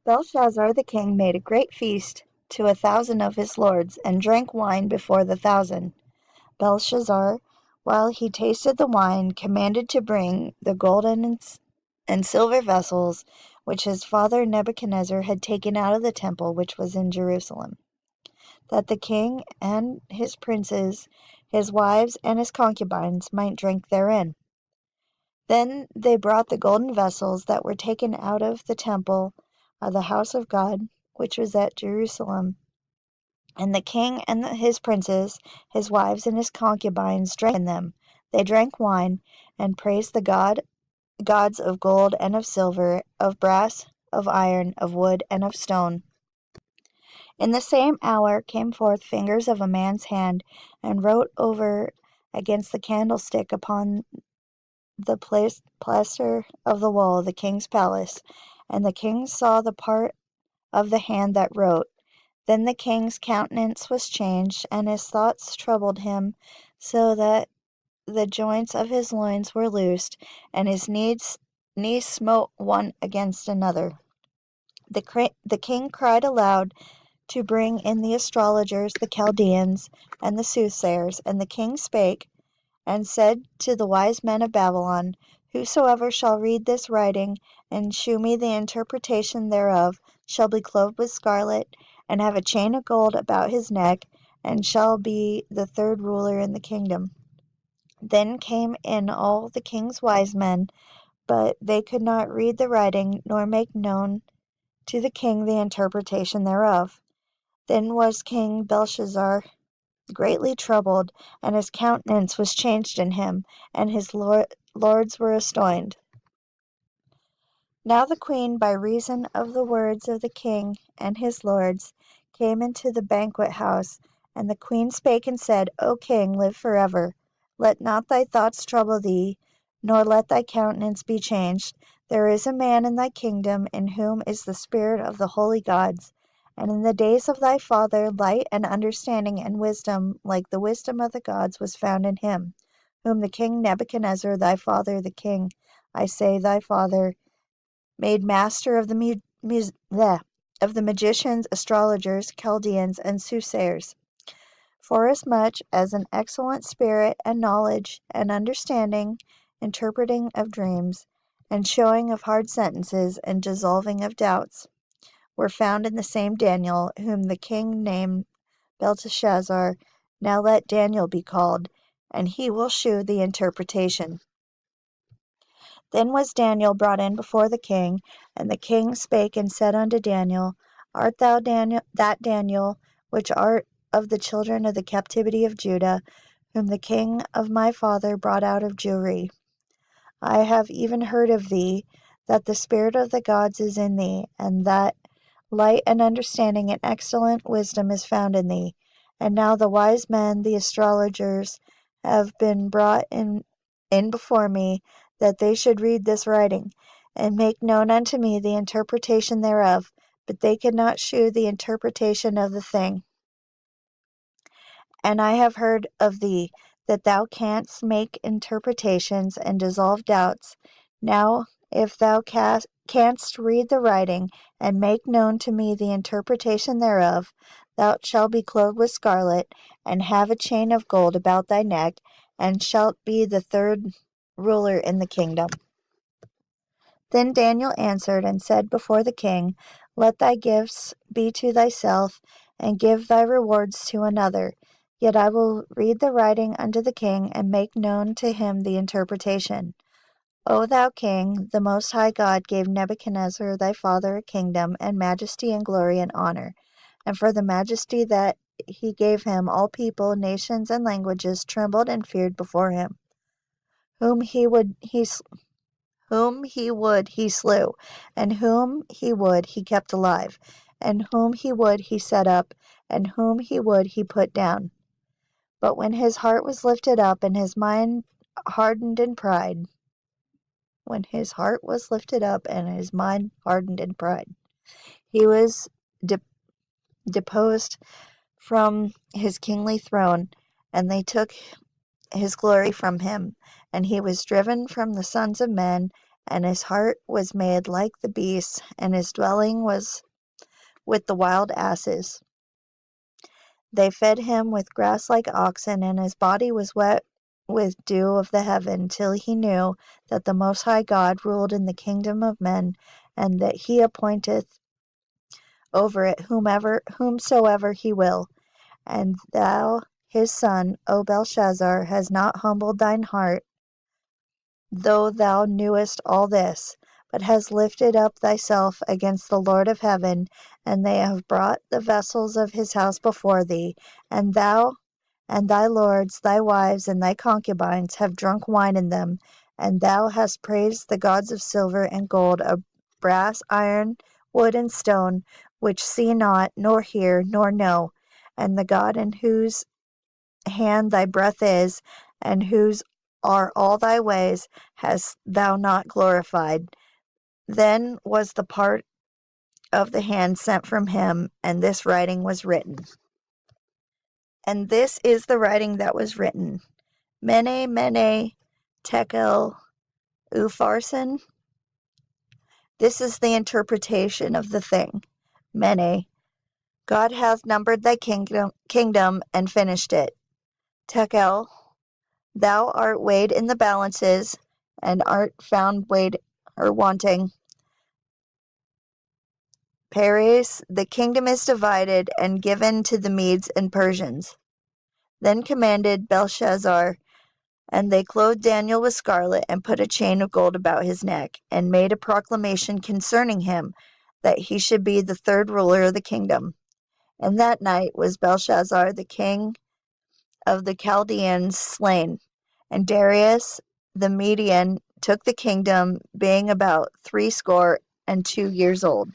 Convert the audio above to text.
Belshazzar the king made a great feast to 1,000 of his lords, and drank wine before the 1,000. Belshazzar, while he tasted the wine, commanded to bring the golden and silver vessels which his father Nebuchadnezzar had taken out of the temple which was in Jerusalem, that the king and his princes, his wives, and his concubines might drink therein. Then they brought the golden vessels that were taken out of the temple of the house of God, which was at Jerusalem. And the king and his princes, his wives, and his concubines drank in them. They drank wine, and praised the gods of gold and of silver, of brass, of iron, of wood, and of stone. In the same hour came forth fingers of a man's hand, and wrote over against the candlestick upon the plaster of the wall of the king's palace. And the king saw the part of the hand that wrote. Then the king's countenance was changed, and his thoughts troubled him, so that the joints of his loins were loosed, and his knees smote one against another. The king cried aloud to bring in the astrologers, the Chaldeans, and the soothsayers. And the king spake, and said to the wise men of Babylon, Whosoever shall read this writing, and shew me the interpretation thereof, shall be clothed with scarlet, and have a chain of gold about his neck, and shall be the third ruler in the kingdom. Then came in all the king's wise men, but they could not read the writing, nor make known to the king the interpretation thereof. Then was King Belshazzar greatly troubled, and his countenance was changed in him, and his lords were astonished. Now the queen, by reason of the words of the king and his lords, came into the banquet house. And the queen spake and said, O king, live forever. Let not thy thoughts trouble thee, nor let thy countenance be changed. There is a man in thy kingdom in whom is the spirit of the holy gods. And in the days of thy father light and understanding and wisdom like the wisdom of the gods was found in him, whom the king Nebuchadnezzar thy father, the king, I say thy father, made master of the magicians, astrologers, Chaldeans, and soothsayers, forasmuch as an excellent spirit and knowledge and understanding, interpreting of dreams, and showing of hard sentences, and dissolving of doubts, were found in the same Daniel, whom the king named Belteshazzar. Now let Daniel be called, and he will shew the interpretation. Then was Daniel brought in before the king, and the king spake and said unto Daniel, Art thou that Daniel, which art of the children of the captivity of Judah, whom the king of my father brought out of Jewry? I have even heard of thee, that the spirit of the gods is in thee, and that light and understanding and excellent wisdom is found in thee. And now the wise men, the astrologers, have been brought in before me, that they should read this writing, and make known unto me the interpretation thereof, but they could not shew the interpretation of the thing. And I have heard of thee, that thou canst make interpretations, and dissolve doubts. Now if thou canst read the writing, and make known to me the interpretation thereof, thou shalt be clothed with scarlet, and have a chain of gold about thy neck, and shalt be the third ruler in the kingdom. Then Daniel answered and said before the king, Let thy gifts be to thyself, and give thy rewards to another. Yet I will read the writing unto the king, and make known to him the interpretation. O thou king, the most high God gave Nebuchadnezzar thy father a kingdom, and majesty, and glory, and honor. And for the majesty that he gave him, all people, nations, and languages trembled and feared before him. Whom he would he slew, and whom he would he kept alive, and whom he would he set up, and whom he would he put down. But when his heart was lifted up, and his mind hardened in pride, he was deposed from his kingly throne, and they took his glory from him, and he was driven from the sons of men, and his heart was made like the beasts, and his dwelling was with the wild asses. They fed him with grass like oxen, and his body was wet with dew of the heaven, till he knew that the Most High God ruled in the kingdom of men, and that he appointeth over it whomsoever he will. And thou, his son, O Belshazzar, hast not humbled thine heart, though thou knewest all this, but hast lifted up thyself against the Lord of heaven, and they have brought the vessels of his house before thee, and thou and thy lords, thy wives, and thy concubines have drunk wine in them, and thou hast praised the gods of silver and gold, of brass, iron, wood, and stone, which see not, nor hear, nor know, and the God in whose hand thy breath is, and whose are all thy ways, hast thou not glorified. Then was the part of the hand sent from him, and this writing was written. And this is the writing that was written. Mene, Mene, Tekel, Upharsin. This is the interpretation of the thing. Mene, God hath numbered thy kingdom and finished it. Tekel, thou art weighed in the balances, and art found weighed or wanting. Peres, the kingdom is divided and given to the Medes and Persians. Then commanded Belshazzar, and they clothed Daniel with scarlet, and put a chain of gold about his neck, and made a proclamation concerning him, that he should be the third ruler of the kingdom. And that night was Belshazzar the king of the Chaldeans slain, and Darius the Median took the kingdom, being about 62 years old.